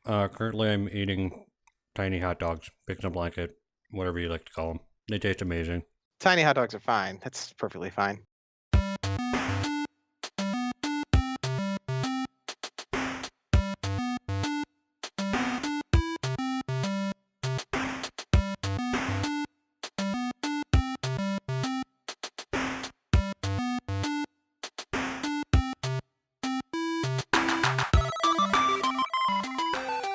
Currently I'm eating tiny hot dogs, pigs in a blanket, whatever you like to call them. They taste amazing. Tiny hot dogs are fine. That's perfectly fine.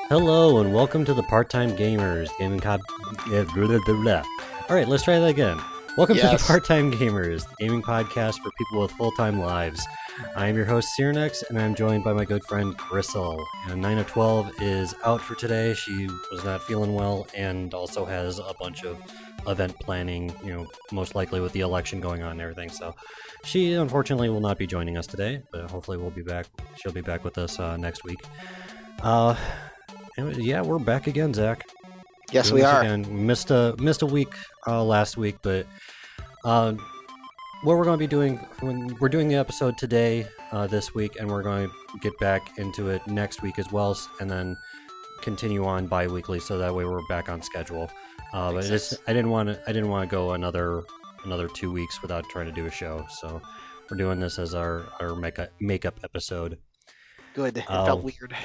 Hello and welcome to the Part-Time Gamers Gaming Pod. All right, let's try that again. Welcome to the Part-Time Gamers, the gaming podcast for people with full-time lives. I am your host Searanex, and I'm joined by my good friend Gristle. And 9 of 12 is out for today. She was not feeling well, and also has a bunch of event planning. Most likely with the election going on and everything. So she unfortunately will not be joining us today, but hopefully we'll be back. She'll be back with us next week. Yeah, we're back again, Zach. Yes, we are. Again. We missed a week last week, but what we're going to be doing, we're doing the episode today, this week, and we're going to get back into it next week as well, and then continue on bi-weekly, so that way we're back on schedule. But I didn't want to go another 2 weeks without trying to do a show, so we're doing this as our makeup episode. Good. It felt weird.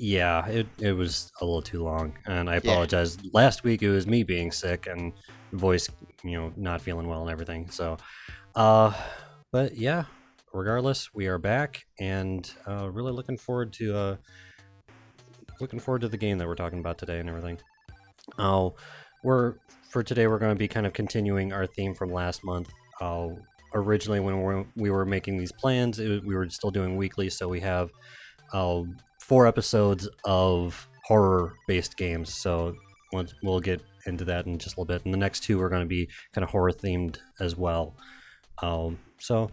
Yeah, it was a little too long, and I apologize. Yeah. Last week it was me being sick and voice, not feeling well and everything. So, but yeah, regardless, we are back, and really looking forward to the game that we're talking about today and everything. For today we're going to be kind of continuing our theme from last month. Originally, when we were making these plans, we were still doing weekly, so we have 4 episodes of horror-based games, so we'll get into that in just a little bit. And the next 2 are going to be kind of horror-themed as well. So,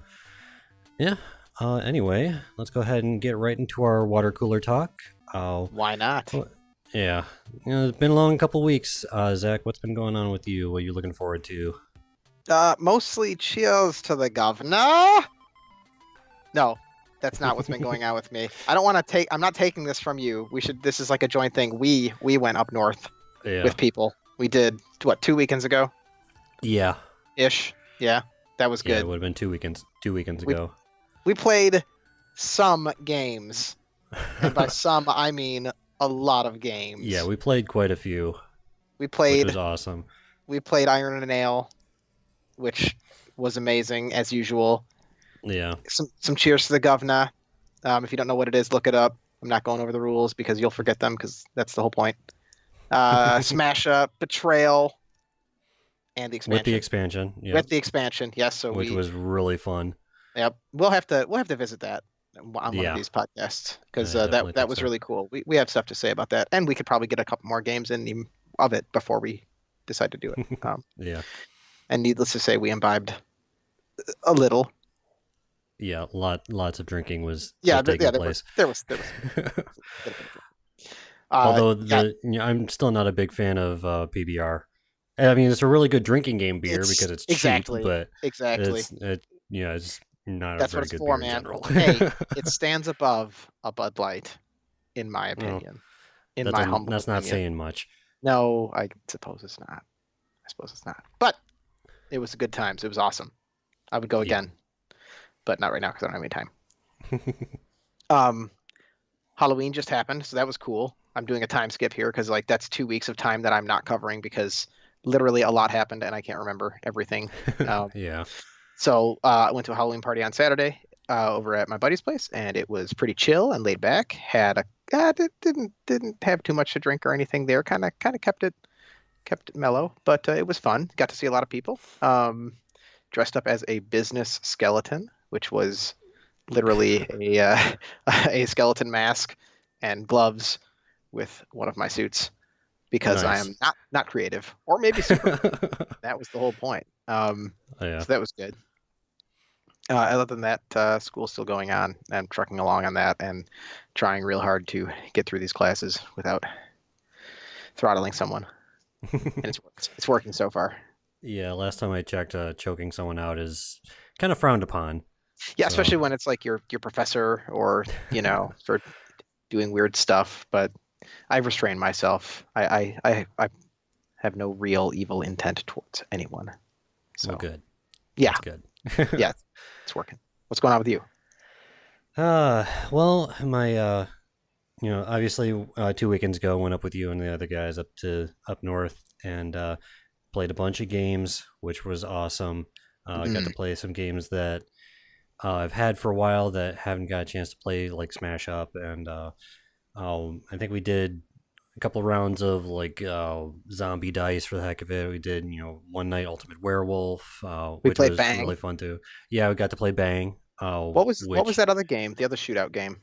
yeah. Anyway, let's go ahead and get right into our water cooler talk. Why not? Yeah. It's been a long couple weeks. Zach, what's been going on with you? What are you looking forward to? Mostly cheers to the governor. No. That's not what's been going on with me. I'm not taking this from you. This is like a joint thing. We went up north with people. We did, 2 weekends ago? Yeah. Ish. Yeah. That was good. Yeah, it would have been 2 weekends ago. We played some games. And by some, I mean a lot of games. Yeah, we played quite a few. Which was awesome. We played Iron and Ale, which was amazing, as usual. Yeah. Some cheers to the governor. If you don't know what it is, look it up. I'm not going over the rules because you'll forget them, because that's the whole point. Smash Up, Betrayal, and the expansion. With the expansion, yeah. With the expansion, yes. Which was really fun. Yep. We'll have to visit that on one of these podcasts, because that was really cool. We have stuff to say about that, and we could probably get a couple more games in of it before we decide to do it. Yeah. And needless to say, we imbibed a little. Yeah, lots of drinking was taking place. There was. Although I'm still not a big fan of PBR. I mean, it's a really good drinking game beer because it's cheap, but it's not That's a very what it's good for, beer man. in general. Hey, it stands above a Bud Light, in my opinion. That's not saying much. No, I suppose it's not. But it was good times. It was awesome. I would go again. But not right now because I don't have any time. Halloween just happened, so that was cool. I'm doing a time skip here because that's 2 weeks of time that I'm not covering because literally a lot happened and I can't remember everything. Yeah. So I went to a Halloween party on Saturday over at my buddy's place, and it was pretty chill and laid back. Didn't have too much to drink or anything there. Kind of kept it mellow, but it was fun. Got to see a lot of people. Dressed up as a business skeleton, which was literally a skeleton mask and gloves with one of my suits, because nice. I am not creative, or maybe super. That was the whole point. So that was good. Other than that, school's still going on. I'm trucking along on that and trying real hard to get through these classes without throttling someone. And it's working so far. Yeah, last time I checked, choking someone out is kind of frowned upon. Yeah, especially when it's like your professor or, for doing weird stuff. But I restrain myself. I have no real evil intent towards anyone. Well, So good. yeah, That's good. yeah, it's working. What's going on with you? Well, my obviously 2 weekends ago went up with you and the other guys up north and played a bunch of games, which was awesome. Got to Mm, play some games that I've had for a while that haven't got a chance to play, like Smash Up, and I think we did a couple rounds of like zombie dice for the heck of it. We did, one night Ultimate Werewolf, we which played was Bang. really fun too. Yeah, we got to play Bang, What was which that other game? The other shootout game?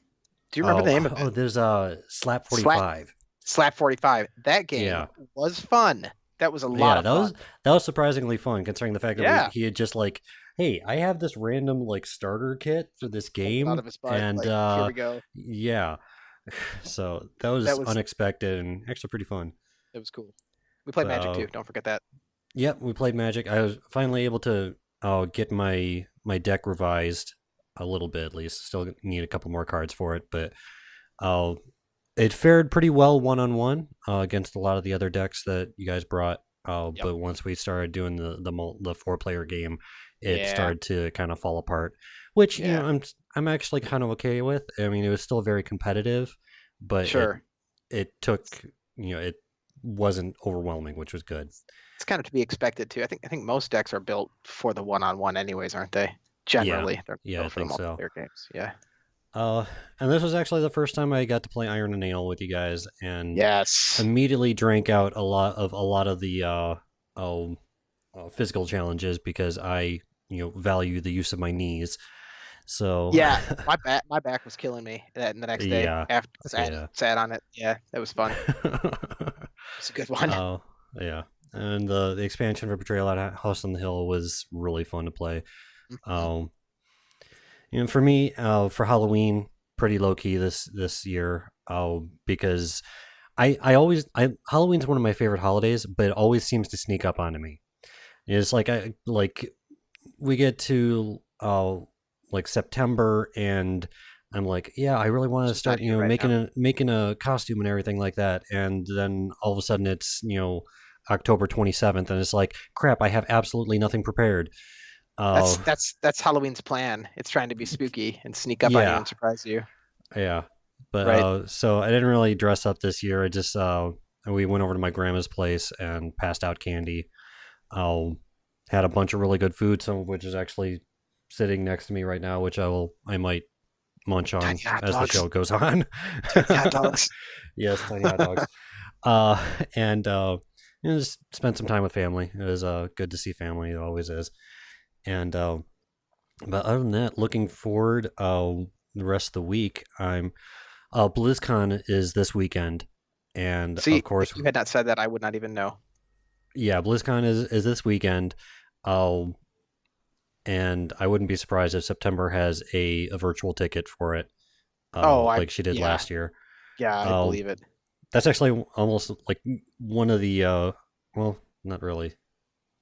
Do you remember the name of it? there's Slap Slap 45. Slap 45. That game Yeah, was fun. That was a lot yeah, of fun. that was surprisingly fun considering the fact that Yeah. he had just like, hey, I have this random like starter kit for this Pulled it out game, of his butt. and Like, here we go. yeah, so that That was was unexpected and actually pretty fun. it was cool. We played But Magic too. Don't forget that. yeah, we played Magic. I was finally able to get my deck revised a little bit at least. Still need a couple more cards for it, but uh, it fared pretty well one-on-one against a lot of the other decks that you guys brought. Yep. But once we started doing the 4-player game, it Yeah. started to kind of fall apart. Which Yeah. I'm actually kind of okay with. I mean, it was still very competitive, but Sure. it took it wasn't overwhelming, which was good. It's kind of to be expected too. I think most decks are built for the one-on-one anyways, aren't they? Yeah, Generally, they're yeah, I built for the think so. multiplayer games. Yeah. Uh, and this was actually the first time I got to play Iron and Nail with you guys, and Yes. immediately drank out a lot of the physical challenges because I value the use of my knees. So Yeah. My back was killing me the next day yeah, after I yeah. sat on it. Yeah, that was fun. It's a good one. Oh yeah, and the expansion for Betrayal at House on the Hill was really fun to play. Mhm. Um, for me, for Halloween, pretty low key this year. Because I always Halloween's one of my favorite holidays, but it always seems to sneak up onto me. It's like we get to like September, and I'm like, yeah, I really want to Just not start here right now. making a costume and everything like that, and then all of a sudden it's October 27th, and it's like, crap, I have absolutely nothing prepared. That's Uh, that's that's Halloween's plan. It's trying to be spooky and sneak up on you yeah, and surprise you. yeah, but Right. so I didn't really dress up this year. I just we went over to my grandma's place and passed out candy. Uh, had a bunch of really good food, some of which is actually sitting next to me right now, which I might munch on Tiny hot as the dogs. show goes on. Tiny hot dogs. Yes, tiny hot dogs. And just spent some time with family. It was good to see family. It always is. And but other than that, looking forward the rest of the week. I'm BlizzCon is this weekend, and of See, if course, you had not said that, I would not even know. yeah, BlizzCon is this weekend. Uh, and I wouldn't be surprised if September has a virtual ticket for it, Oh, like she did yeah, last year. yeah, I Uh, believe it. that's actually almost like one of the well, not really,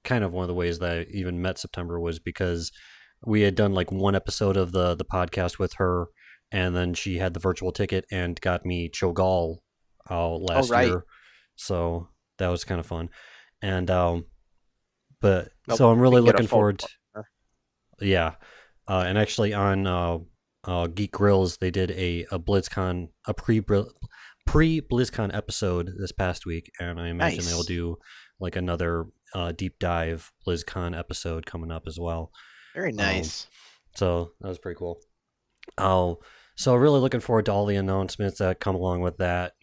kind of one of the ways that I even met September was because we had done like one episode of the podcast with her, and then she had the virtual ticket and got me Cho'Gall Oh, last right. year, so that was kind of fun. And but Nope. so I'm We really can get a looking full forward. report from her. Yeah, and actually on Geek Grills they did a BlizzCon a pre BlizzCon episode this past week, and I imagine they'll Nice. do like another deep dive BlizzCon episode coming up as well. Very Um, nice. so that was pretty cool. Oh, so really looking forward to all the announcements that come along with that.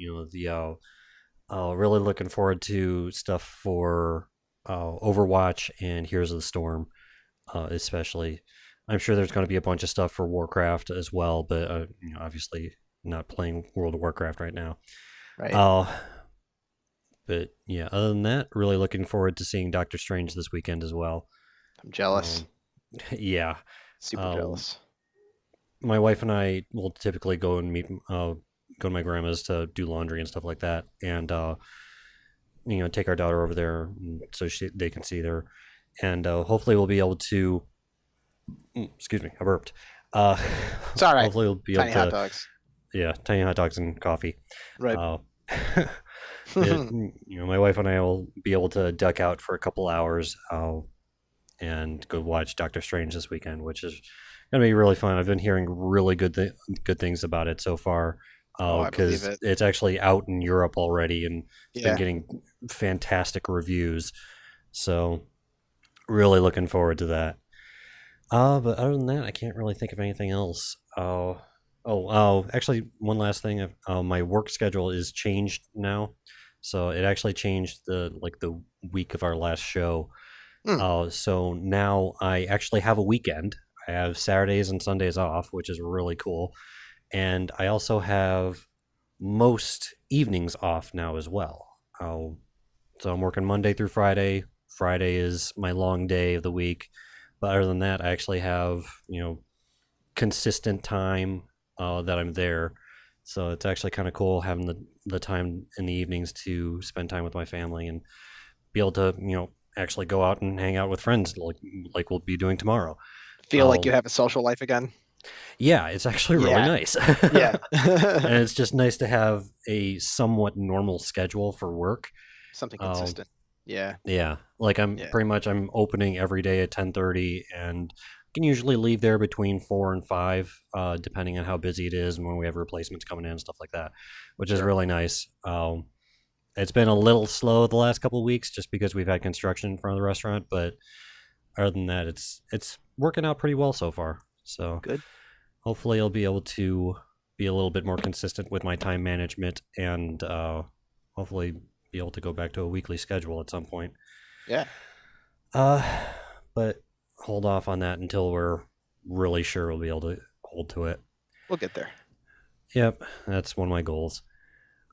Really looking forward to stuff for Overwatch and Heroes of the Storm, especially. I'm sure there's going to be a bunch of stuff for Warcraft as well, but obviously not playing World of Warcraft right now. Right. Uh, but yeah, other than that, really looking forward to seeing Doctor Strange this weekend as well. I'm jealous. Um, yeah, Super um, jealous. my wife and I will typically go and go to my grandma's to do laundry and stuff like that, and take our daughter over there so they can see her, and hopefully we'll be able to. Excuse me, I burped. Uh, It's all right. hopefully we'll be able Tiny hot to, dogs. yeah, tiny hot dogs and coffee. Right. Uh, My wife and I will be able to duck out for a couple hours and go watch Doctor Strange this weekend, which is going to be really fun. I've been hearing really good things about it so far Oh, I believe because it. it's actually out in Europe already and it's been Yeah. getting fantastic reviews. So really looking forward to that. But other than that, I can't really think of anything else. Actually, one last thing. My work schedule is changed now, so it actually changed the week of our last show. Hmm. So now I actually have a weekend. I have Saturdays and Sundays off, which is really cool, and I also have most evenings off now as well. So I'm working Monday through Friday. Friday is my long day of the week, but other than that, I actually have consistent time that I'm there. So it's actually kind of cool having the time in the evenings to spend time with my family and be able to actually go out and hang out with friends like we'll be doing tomorrow. Feel like you Oh have a social life again? yeah, it's actually really Yeah. nice. Yeah. And it's just nice to have a somewhat normal schedule for work. Something Um, consistent. Yeah. Yeah, like Yeah. I'm opening every day at 10:30, and can usually leave there between 4 and 5, depending on how busy it is and when we have replacements coming in and stuff like that, which is Sure. really nice. It's been a little slow the last couple of weeks just because we've had construction in front of the restaurant, but other than that, it's working out pretty well so far. So Good. hopefully, I'll be able to be a little bit more consistent with my time management and hopefully be able to go back to a weekly schedule at some point. Yeah. Uh, but hold off on that until we're really sure we'll be able to hold to it. We'll get there. Yep, that's one of my goals.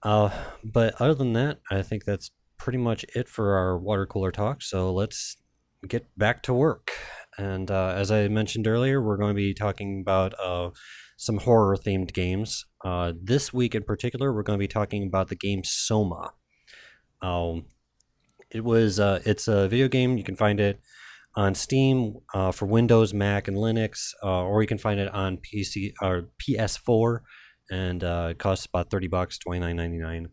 Uh, but other than that, I think that's pretty much it for our water cooler talk. So let's get back to work. And as I mentioned earlier, we're going to be talking about some horror themed games. This week in particular, we're going to be talking about the game Soma. Um, it's a video game. You can find it on Steam for Windows, Mac, and Linux, or you can find it on PC or PS4, and it costs about $30, $29.99.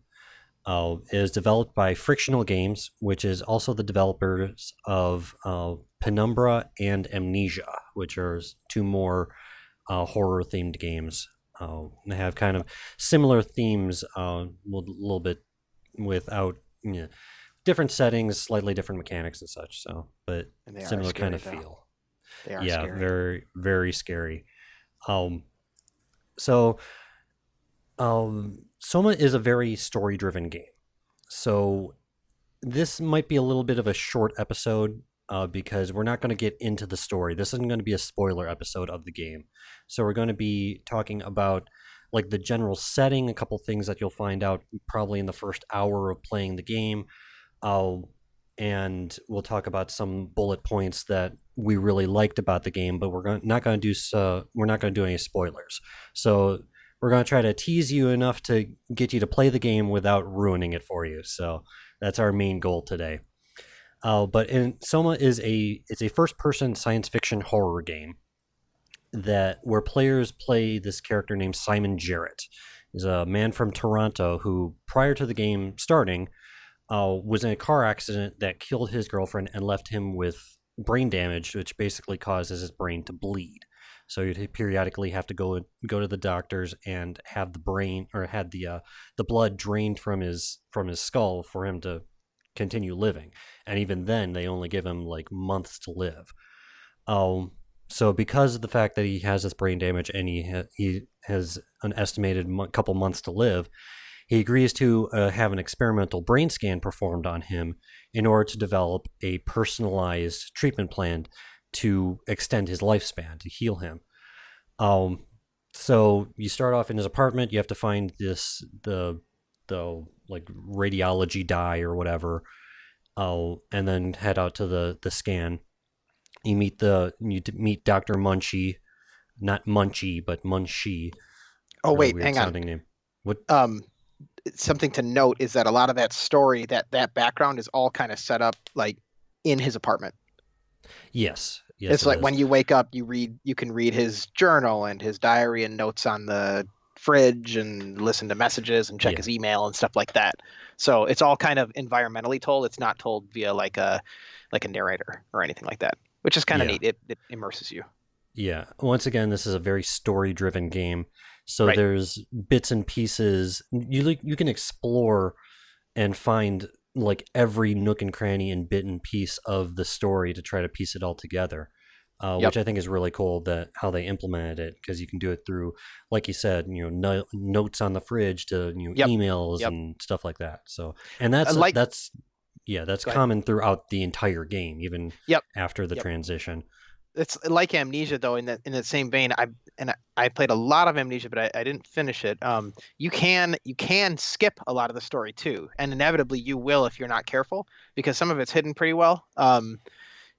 It is developed by Frictional Games, which is also the developers of Penumbra and Amnesia, which are two more horror themed games. They have kind of similar themes, a little bit without different settings, slightly different mechanics and such. So, but And they are similar kind scary, of though. feel. They are Yeah, scary. very very scary. Um, so Soma is a very story driven game. So this might be a little bit of a short episode because we're not going to get into the story. This isn't going to be a spoiler episode of the game. So we're going to be talking about like the general setting, a couple things that you'll find out probably in the first hour of playing the game. And we'll talk about some bullet points that we really liked about the game, but not going to we're not going to do any spoilers. So we're going to try to tease you enough to get you to play the game without ruining it for you. So that's our main goal today. But Soma is it's a first person science fiction horror game where players play this character named Simon Jarrett. He's a man from Toronto who, prior to the game starting, was in a car accident that killed his girlfriend and left him with brain damage, which basically causes his brain to bleed. So you'd periodically have to go to the doctors and have the blood drained from his skull for him to continue living. And even then, they only give him like months to live. So because of the fact that he has this brain damage and he has an estimated couple months to live, he agrees to have an experimental brain scan performed on him in order to develop a personalized treatment plan to extend his lifespan, to heal him. So you start off in his apartment. You have to find the like radiology dye or whatever, and then head out to the scan. You meet Dr. Munchie, not Munchie, but Munchie. Oh, Really wait, weird hang on. sounding name. What? Something to note is that a lot of that story, that background is all kind of set up like in his apartment. Yes, It's it like is. when you wake up, you can read his journal and his diary and notes on the fridge and listen to messages and check Yeah. his email and stuff like that. So it's all kind of environmentally told. It's not told via like a narrator or anything like that, which is kind of Yeah. neat. It immerses you. Yeah. Once again, this is a very story-driven game, so Right. there's bits and pieces you can explore and find like every nook and cranny and bit and piece of the story to try to piece it all together. Yep. Which I think is really cool that how they implemented it because you can do it through, like you said, notes on the fridge to Yep. emails Yep. and stuff like that. So, and Like, that's go ahead. common throughout the entire game, even Yep. after the Yep. transition. It's like Amnesia though. In that same vein, I played a lot of Amnesia, but I didn't finish it. You can skip a lot of the story too, and inevitably you will if you're not careful, because some of it's hidden pretty well.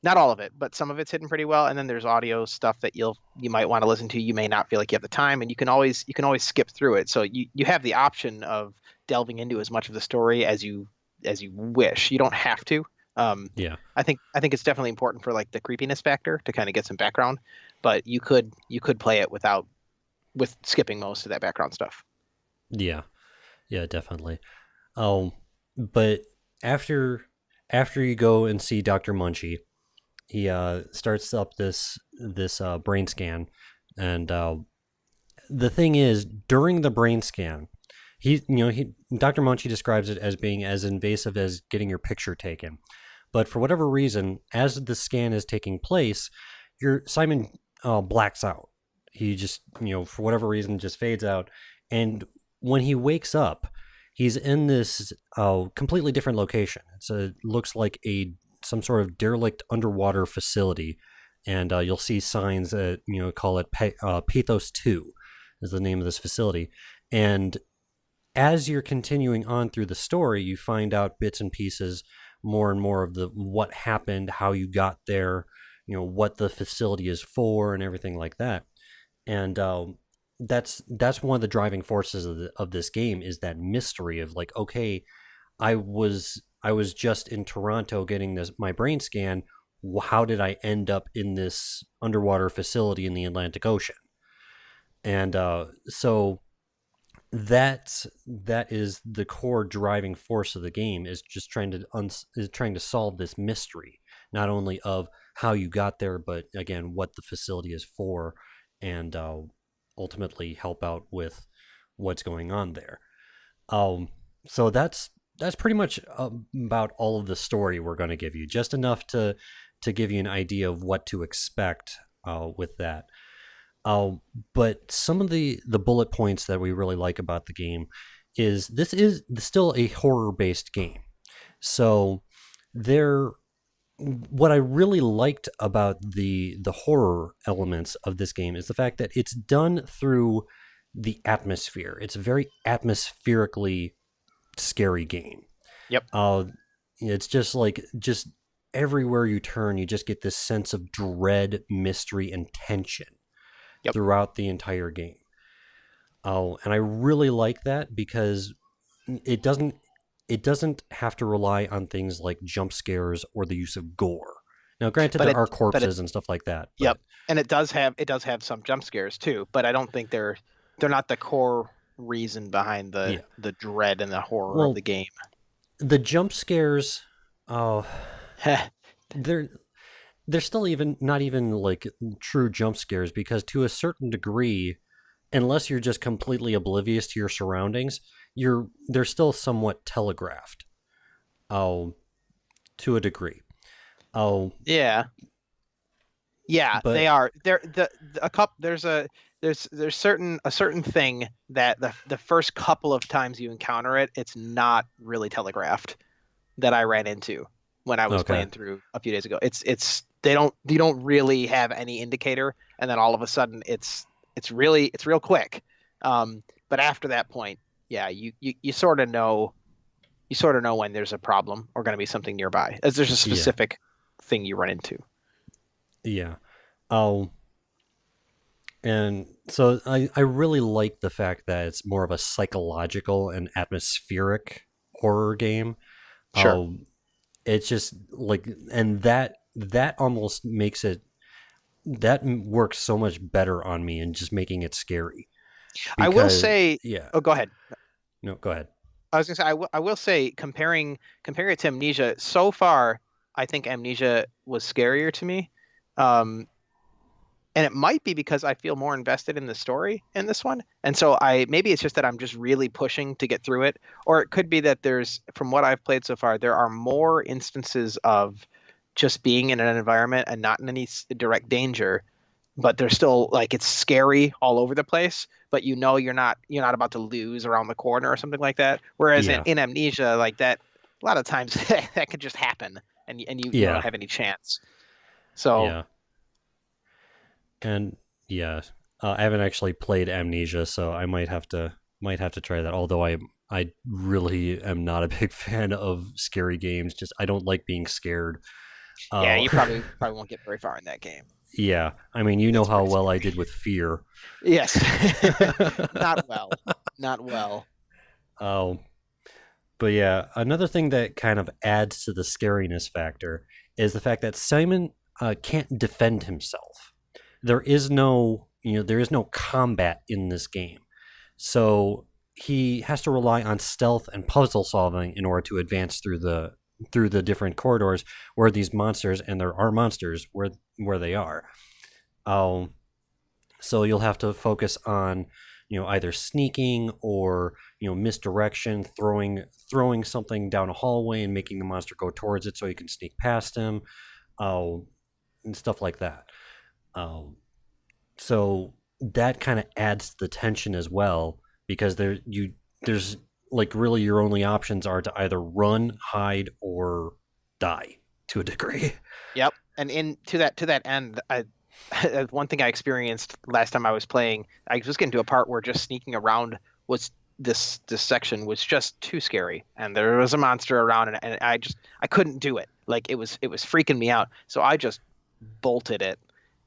Not all of it, but some of it's hidden pretty well. And then there's audio stuff that you might want to listen to. You may not feel like you have the time, and you can always skip through it. So you have the option of delving into as much of the story as you wish. You don't have to. Yeah. I think it's definitely important for like the creepiness factor to kind of get some background, but you could play it with skipping most of that background stuff. Yeah. Yeah, definitely. But after after you go and see Dr. Munchie, he starts up this brain scan, and the thing is, during the brain scan, he Dr. Munchie describes it as being as invasive as getting your picture taken. But for whatever reason, as the scan is taking place, your Simon blacks out. He just, for whatever reason, just fades out. And when he wakes up, he's in this completely different location. Looks like some sort of derelict underwater facility, and you'll see signs that call it Pathos 2 is the name of this facility. And as you're continuing on through the story, you find out bits and pieces, more and more of the what happened, how you got there, what the facility is for, and everything like that. And that's one of the driving forces of this game is that mystery of like, okay, I was just in Toronto getting my brain scan. How did I end up in this underwater facility in the Atlantic Ocean? And so that is the core driving force of the game, is just trying to solve this mystery, not only of how you got there, but again what the facility is for, and ultimately help out with what's going on there. Um, so that's pretty much about all of the story we're going to give you, just enough to give you an idea of what to expect with that. But some of the bullet points that we really like about the game is this is still a horror based game. So there, what I really liked about the horror elements of this game is the fact that it's done through the atmosphere. It's a very atmospherically scary game. Yep. It's just everywhere you turn, you just get this sense of dread, mystery, and tension Yep. throughout the entire game. Oh, and I really like that because it doesn't it doesn't have to rely on things like jump scares or the use of gore. Now, granted, But there it are but it corpses and stuff like that, Yep. but And it does have some jump scares too, but I don't think they're not the core reason behind the yeah. the dread and the horror of the Well, game. the jump scares, oh, they're they're still even not even like true jump scares because to a certain degree, unless you're just completely oblivious to your surroundings, they're still somewhat telegraphed. Oh, to a degree. Oh, Yeah. Yeah, they but are. A couple there's a certain thing that the first couple of times you encounter it, it's not really telegraphed, that I ran into when I was okay. playing through a few days ago. It's they don't you don't really have any indicator, and then all of a sudden it's real quick. But after that point, yeah, you sort of know when there's a problem or going to be something nearby, as there's a Yeah. specific thing you run into. Yeah. Oh, and so I really like the fact that it's more of a psychological and atmospheric horror game. Sure. It's just like, and that almost makes it, that works so much better on me and just making it scary. I will because say, yeah, oh, go ahead. no, go ahead. I was gonna say, I will say, comparing it to Amnesia, so far, I think Amnesia was scarier to me. Um, and it might be because I feel more invested in the story in this one. And so maybe it's just that I'm just really pushing to get through it, or it could be that from what I've played so far, there are more instances of just being in an environment and not in any direct danger, but there's still like it's scary all over the place, but you're not about to lose around the corner or something like that. Whereas in, Yeah, in Amnesia, like that, a lot of times that could just happen, and you don't yeah, have any chance. So yeah, and yeah. I haven't actually played Amnesia, so I might have to try that. Although I really am not a big fan of scary games. Just I don't like being scared. yeah, Oh, you probably won't get very far in that game. yeah. I mean, you know It's how pretty well I scary. did with Fear. Yes, not well, not well. Oh, but yeah, another thing that kind of adds to the scariness factor is the fact that Simon can't defend himself. There is no combat in this game, so he has to rely on stealth and puzzle solving in order to advance through the different corridors where these monsters, and there are monsters where they are. Um, so you'll have to focus on, either sneaking or misdirection, throwing something down a hallway and making the monster go towards it so you can sneak past him, uh, and stuff like that. Um, so that kind of adds to the tension as well, because there's like really your only options are to either run, hide, or die to a degree. Yep. And in to that end, one thing I experienced last time I was playing, I was getting to a part where just sneaking around was this section was just too scary, and there was a monster around, and I couldn't do it. Like it was freaking me out. So I just bolted it.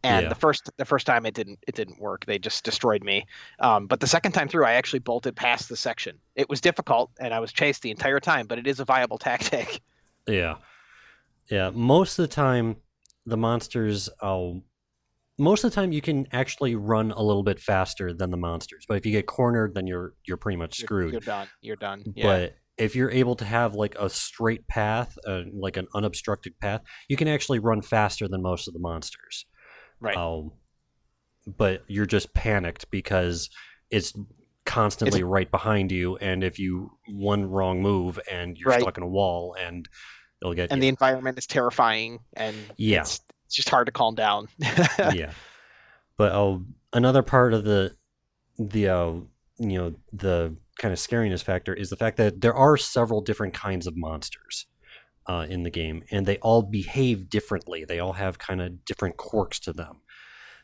And the Yeah, first time it didn't work. They just destroyed me. But the second time through, I actually bolted past the section. It was difficult, and I was chased the entire time, but it is a viable tactic. yeah, yeah. The monsters most of the time you can actually run a little bit faster than the monsters, but if you get cornered, then you're pretty much You're screwed. you're done. You're done. Yeah. But if you're able to have like a straight path, like an unobstructed path, you can actually run faster than most of the monsters. Right. um, but you're just panicked because it's It's constantly right behind you, and if you one wrong move and you're right. stuck in a wall, and it'll get And you. the environment is terrifying, and Yeah, it's just hard to calm down. yeah. But another part of the kind of scariness factor is the fact that there are several different kinds of monsters in the game, and they all behave differently. They all have kind of different quirks to them.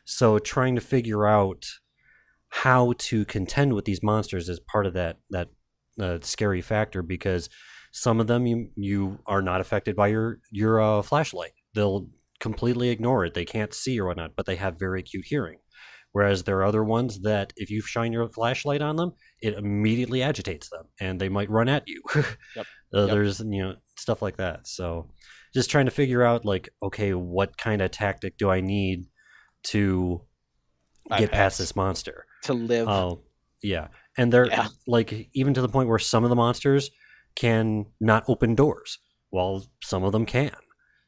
So trying to figure out how to contend with these monsters is part of that scary factor, because some of them you are not affected by your flashlight. They'll completely ignore it. They can't see or whatnot, but they have very acute hearing. Whereas there are other ones that if you shine your flashlight on them, it immediately agitates them and they might run at you. Yep. Yep. There's stuff like that. So just trying to figure out like, okay, what kind of tactic do I need to get past Bypass this monster? to live. Oh, yeah. And they're Yeah. like even to the point where some of the monsters can not open doors, while some of them can.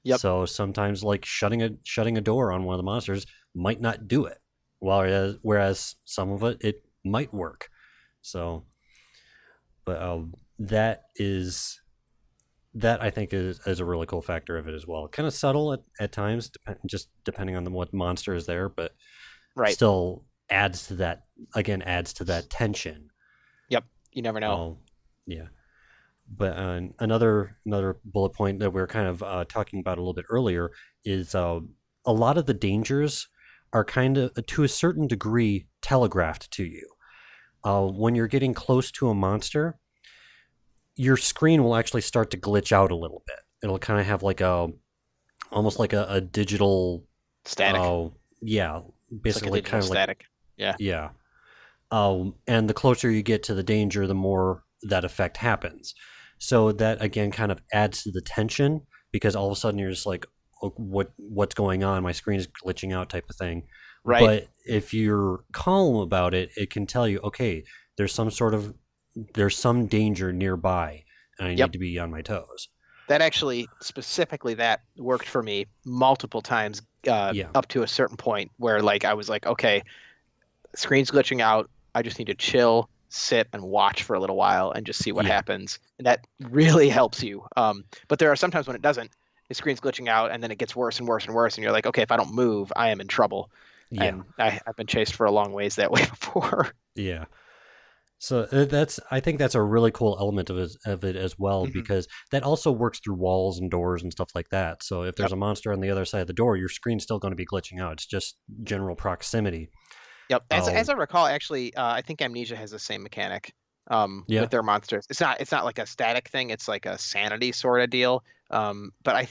Yep. So sometimes like shutting a door on one of the monsters might not do it, whereas some of it might work. So, but that I think is a really cool factor of it as well. Kind of subtle at times, just depending on what monster is there, but Right. still adds to that tension. Yep. You never know. Oh, yeah. But another bullet point that we are kind of talking about a little bit earlier is a lot of the dangers are kind of to a certain degree telegraphed to you. When you're getting close to a monster, your screen will actually start to glitch out a little bit. It'll kind of have like almost like a digital, Static. uh, yeah, It's like a basically digital kind of like, static. Yeah. yeah. And the closer you get to the danger, the more that effect happens. So that again kind of adds to the tension, because all of a sudden you're just like, "Oh, what's going on? My screen is glitching out," type of thing. Right. But if you're calm about it, it can tell you, okay, there's some danger nearby, and I Yep. need to be on my toes. That actually, specifically, that worked for me multiple times, Yeah, up to a certain point where like I was like, okay, screen's glitching out. I just need to chill, sit, and watch for a little while and just see what yeah, happens. And that really helps you. But there are sometimes when it doesn't. The screen's glitching out, and then it gets worse and worse and worse, and you're like, okay, if I don't move, I am in trouble. yeah, And I've been chased for a long ways that way before. yeah. So I think that's a really cool element of it as well, Hmm. because that also works through walls and doors and stuff like that. So if there's Yep. a monster on the other side of the door, your screen's still going to be glitching out. It's just general proximity. Yep. As Oh, I recall, actually, I think Amnesia has the same mechanic yeah, with their monsters. It's not like a static thing. It's like a sanity sort of deal. But I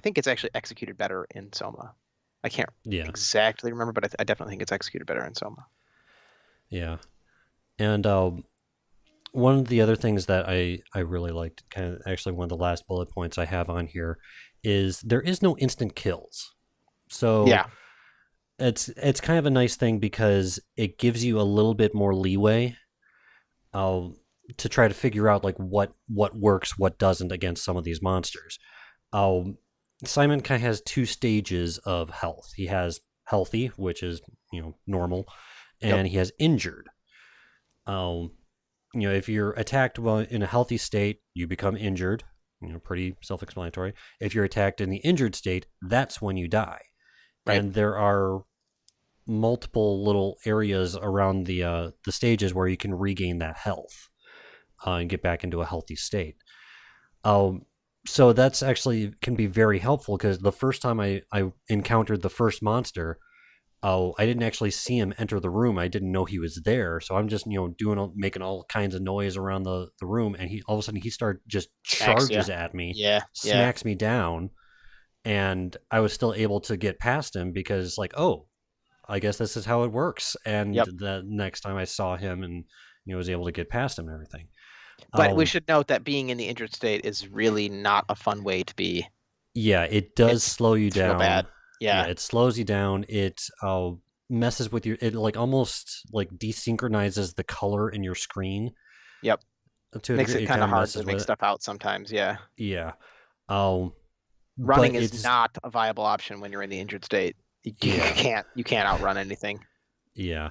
think it's actually executed better in Soma. I can't yeah, exactly remember, but I definitely think it's executed better in Soma. yeah. And one of the other things that I really liked, kind of actually one of the last bullet points I have on here, is there is no instant kills. So Yeah. it's kind of a nice thing because it gives you a little bit more leeway uh, to try to figure out like what works, what doesn't against some of these monsters. Um, Simon kind of has two stages of health. He has healthy, which is normal, Yep. and he has injured. Um, if you're attacked while in a healthy state, you become injured. Pretty self-explanatory. If you're attacked in the injured state, that's when you die. Right. And there are multiple little areas around the stages where you can regain that health and get back into a healthy state. Um, so that's actually can be very helpful because the first time I encountered the first monster, I didn't actually see him enter the room. I didn't know he was there. So I'm just, making all kinds of noise around the room. And he all of a sudden he started just Smacks you. charges at me, Yeah. Yeah. smacks me down. And I was still able to get past him because like, oh, I guess this is how it works. And Yep. the next time I saw him and, was able to get past him and everything. But we Um, should note that being in the injured state is really not a fun way to be. yeah, it does slow you It's real down. bad. Yeah, Yeah. it slows you down. It messes with your. It like almost like desynchronizes the color in your screen Yep. to a Makes degree. it It kind kind of of hard to messes with make it. stuff out sometimes. Yeah. Yeah. Um, Running but is it's not a viable option when you're in the injured state. You yeah, can't outrun anything. yeah.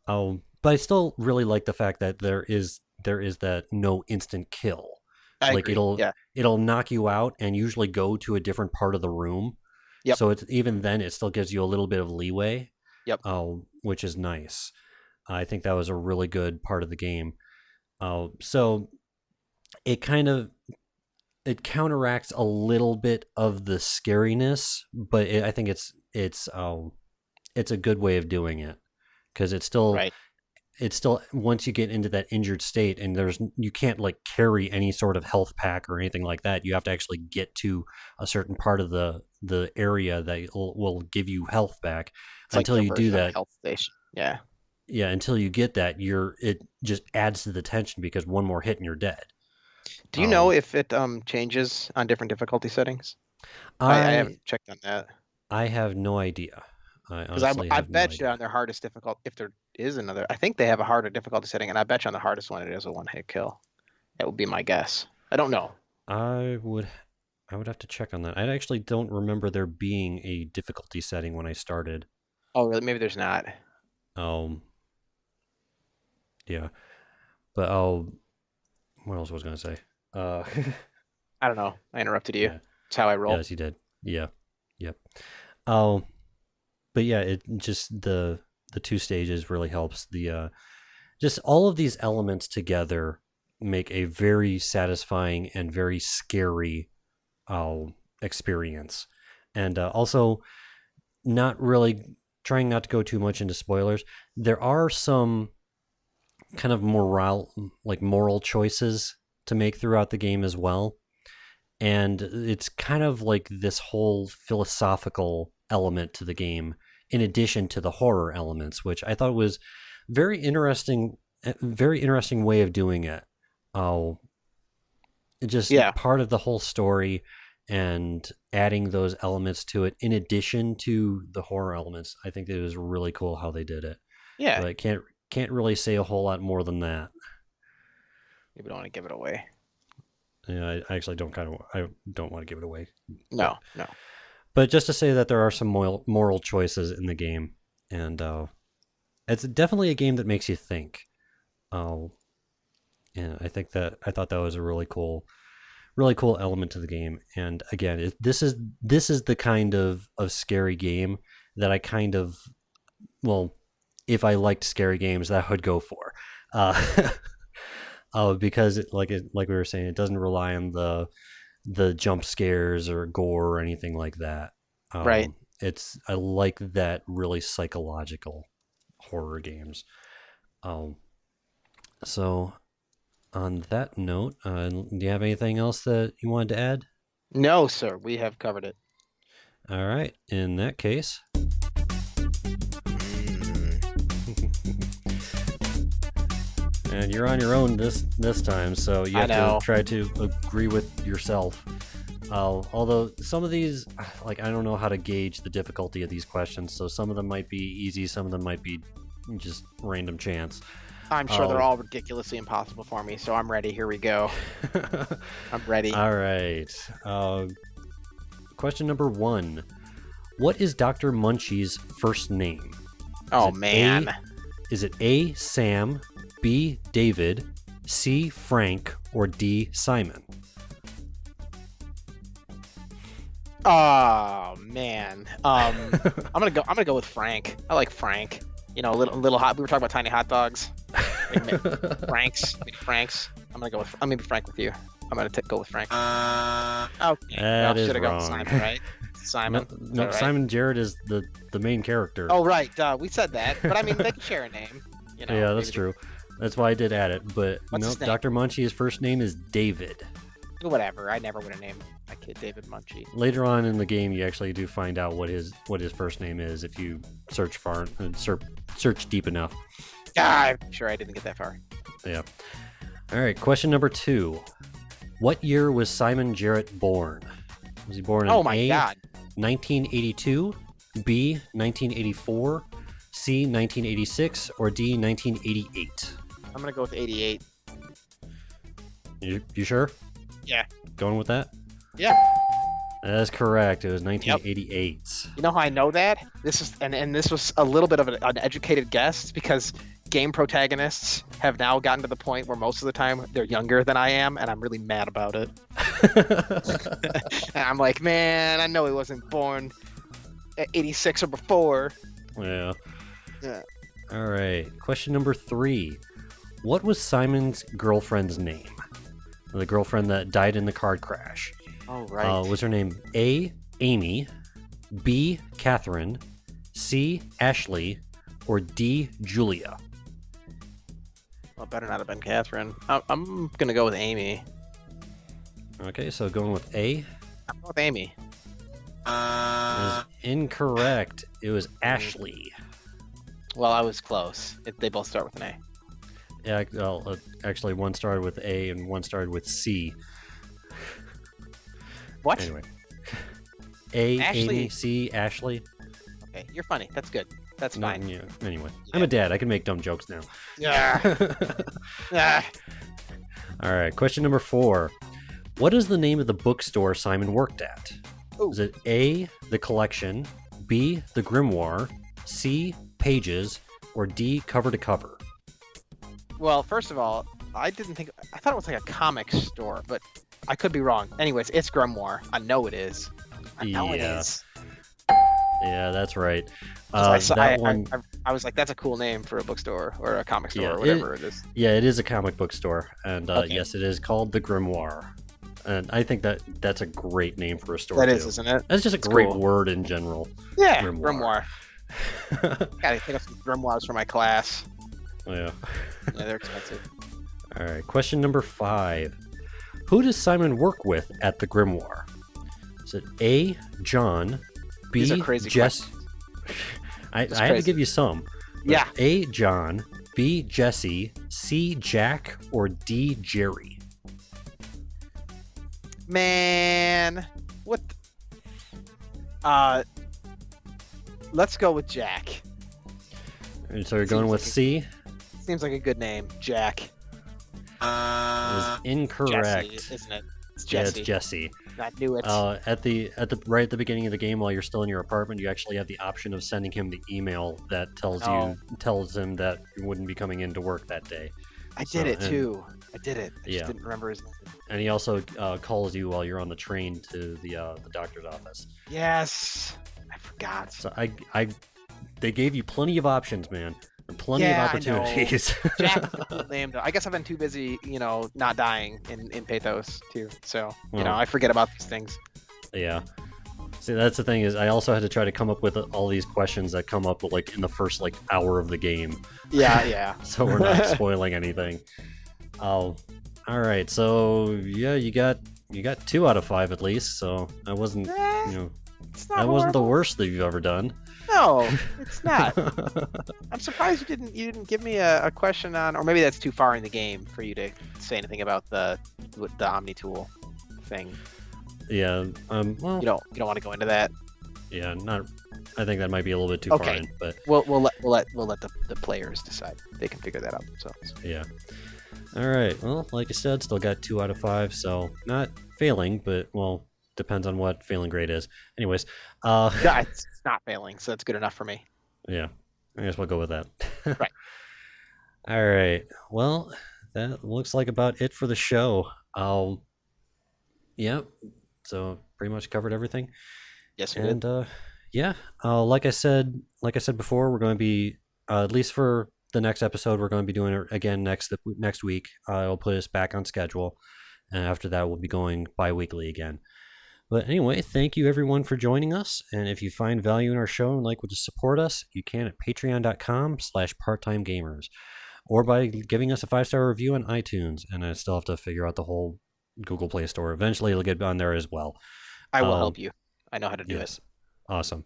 But I still really like the fact that there is that no instant kill. I Like agree. it'll Yeah. it'll knock you out and usually go to a different part of the room. Yep. So it's even then it still gives you a little bit of leeway, Yep. which is nice. I think that was a really good part of the game. So it kind of it counteracts a little bit of the scariness, but I think it's a good way of doing it because Right. it's still once you get into that injured state and you can't like carry any sort of health pack or anything like that. You have to actually get to a certain part of the area that will give you health back. It's like Until their you do version of a that, health station. Yeah. yeah, until you get that, it just adds to the tension because one more hit and you're dead. Do you know um if it changes on different difficulty settings? I i haven't checked on that I have no idea. I because I honestly I have no bet you idea. on their hardest difficult if there is another. I think they have a harder difficulty setting, and I bet you on the hardest one it is a one hit kill. That would be my guess. I don't know. I would I would have to check on that. I actually don't remember there being a difficulty setting when I started. Oh, really? Maybe there's not. um yeah, but what else was I gonna say? uh I don't know. I interrupted you. yeah, It's how I roll. yes, you did. Yeah, yep. um but yeah, it just the two stages really helps. The just all of these elements together make a very satisfying and very scary uh, experience. And also, not really trying not to go too much into spoilers. There are some kind of moral choices to make throughout the game as well. And it's kind of like this whole philosophical element to the game, in addition to the horror elements, which I thought was very interesting. A very interesting way of doing it. Oh, just Yeah. part of the whole story, and adding those elements to it in addition to the horror elements. I think it was really cool how they did it. Yeah. But I can't really say a whole lot more than that. Maybe don't want to give it away. Yeah, I actually don't want to give it away. No. But just to say that there are some moral choices in the game, and it's definitely a game that makes you think. And I thought that was a really cool element to the game. And again, this is the kind of scary game that I if I liked scary games, that I would go for. Because like we were saying, it doesn't rely on the jump scares or gore or anything like that. Right. I like that really psychological horror games. So on that note, do you have anything else that you wanted to add? No, sir. We have covered it. All right. In that case. And you're on your own this time, so you have to try to agree with yourself. Although some of these, like, I don't know how to gauge the difficulty of these questions, so some of them might be easy, some of them might be just random chance. I'm sure they're all ridiculously impossible for me, so I'm ready. Here we go. I'm ready. All right. Question number 1. What is Dr. Munchie's first name? Oh, man. Is it A, Sam, B, David, C, Frank, or D, Simon? Oh, man. I'm gonna go with Frank. I like Frank. You know, little hot. We were talking about tiny hot dogs. Franks. I'm gonna be frank with you. I'm gonna go with Frank. Okay. That is should have wrong. gone Simon, right? Simon. No, right? Simon Jarrett is the main character. Oh, right. We said that, but I mean, they can share a name. You know, yeah, that's true. That's why I did add it. But What's no, his name? Dr. Munchie's first name is David. Whatever. I never would have named my kid David Munchie. Later on in the game, you actually do find out what his first name is if you search search deep enough. I'm sure I didn't get that far. Yeah. All right. Question number 2. What year was Simon Jarrett born? Was he born in Oh my A, God. 1982, B, 1984, C, 1986, or D, 1988? I'm gonna go with 88. You sure? Yeah. Going with that? Yeah. That's correct. It was 1988. You know how I know that? This is and this was a little bit of an educated guess because game protagonists have now gotten to the point where most of the time they're younger than I am, and I'm really mad about it. And I'm like, man, I know he wasn't born at 86 or before. Yeah. Yeah. All right. Question number 3. What was Simon's girlfriend's name? The girlfriend that died in the car crash. Oh, right. Was her name A, Amy, B, Catherine, C, Ashley, or D, Julia? Well, better not have been Catherine. I'm gonna go with Amy. Okay, so going with A I'm going with Amy. is incorrect. It was Ashley. Well, I was close. They both start with an A. Yeah, well, actually, one started with A and one started with C. What? Anyway. A, Ashley. Amy, C, Ashley. Okay, you're funny. That's good. That's No, fine. yeah, anyway, I'm a dad. I can make dumb jokes now. Yeah. Ah. All right, question number 4. What is the name of the bookstore Simon worked at? Ooh. Is it A, The Collection, B, The Grimoire, C, Pages, or D, Cover to Cover? Well, first of all, I thought it was like a comic store, but I could be wrong. Anyways, it's Grimoire. I know it is. I know it Yeah. is. Yeah, that's right. 'Cause That one, I was like, that's a cool name for a bookstore or a comic store Yeah, or whatever it is. yeah, it is a comic book store, and Okay. yes, it is called The Grimoire. And I think that's a great name for a store, That too. is, isn't it? That's just a It's great cool. word in general. Yeah, Grimoire. Grimoire. Gotta pick up some grimoires for my class. Yeah. Yeah, they're expensive. All right, question number 5. Who does Simon work with at the Grimoire? Is it A, John, B, These are crazy Jess? I had to crazy. give you some. But Yeah. A, John, B, Jesse, C, Jack, or D, Jerry? Man, What? Let's go with Jack. And so you're going with C? Seems like a good name, Jack. Is incorrect. Jesse, isn't it? It's Yeah, Jesse. it's Jesse. I knew it. Right at the beginning of the game, while you're still in your apartment, you actually have the option of sending him the email that tells him that you wouldn't be coming into work that day. I did it too. I did it. I just didn't remember his name. And he also calls you while you're on the train to the doctor's office. Yes, I forgot. So they gave you plenty of options, man. Plenty of opportunities. Jack is a cool name. I guess I've been too busy, not dying in Pathos too. So I forget about these things. Yeah. See, that's the thing is, I also had to try to come up with all these questions that come up like in the first hour of the game. Yeah. So we're not spoiling anything. Oh, all right. So yeah, you got 2 out of 5 at least. So that wasn't that wasn't the worst that you've ever done. No, it's not. I'm surprised you didn't give me a question on, or maybe that's too far in the game for you to say anything about the Omni tool thing. Yeah. Well, you don't want to go into that. Yeah, not. I think that might be a little bit too far in, but we'll let the players decide. They can figure that out themselves. Yeah. All right. Well, like I said, still got 2 out of 5, so not failing, but depends on what failing grade is. Anyways, yeah, it's not failing, so that's good enough for me. Yeah, I guess we'll go with that. Right. All right. Well, that looks like about it for the show. Yeah. So pretty much covered everything. Yes, we did. Like I said before, we're going to be at least for the next episode, we're going to be doing it again next week. I'll put us back on schedule, and after that, we'll be going bi-weekly again. But anyway, thank you everyone for joining us. And if you find value in our show and would to support us, you can at patreon.com/parttimegamers or by giving us a 5-star review on iTunes. And I still have to figure out the whole Google Play Store. Eventually it'll get on there as well. I will help you. I know how to do it. Awesome.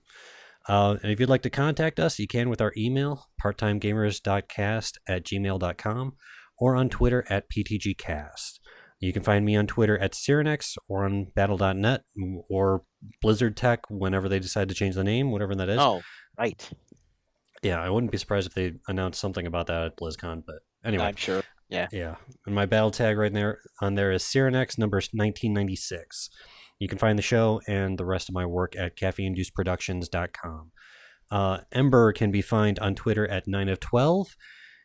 And if you'd like to contact us, you can with our email, parttimegamers.cast@gmail.com or on Twitter at PTGcast. You can find me on Twitter at Searanex or on battle.net or Blizzard Tech whenever they decide to change the name, whatever that is. Oh, right. Yeah, I wouldn't be surprised if they announced something about that at BlizzCon, but anyway. I'm sure. Yeah. Yeah. And my battle tag right there is Searanex number 1996. You can find the show and the rest of my work at caffeineinducedproductions.com. Ember can be found on Twitter at 9of12.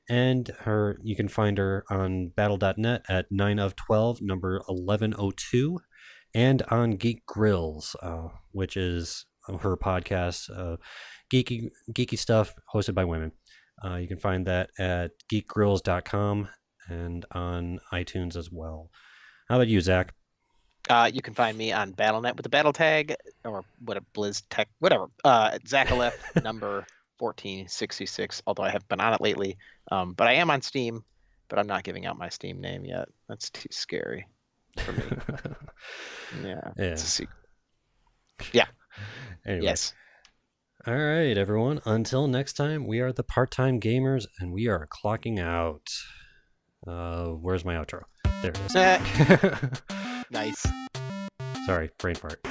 And you can find her on battle.net at 9of12, number 1102, and on Geek Grills, which is her podcast, geeky stuff hosted by women. You can find that at geekgrills.com and on iTunes as well. How about you, Zach? You can find me on BattleNet with the battle tag, or what a Blizz Tech, whatever. Zachaleth number 1466, although I haven't been on it lately. But I am on Steam, but I'm not giving out my Steam name yet. That's too scary for me. Yeah, it's a secret. Yeah. Anyway. Yes. All right, everyone. Until next time, we are the Part-Time Gamers, and we are clocking out. Where's my outro? There it is. Nice. Sorry, brain fart.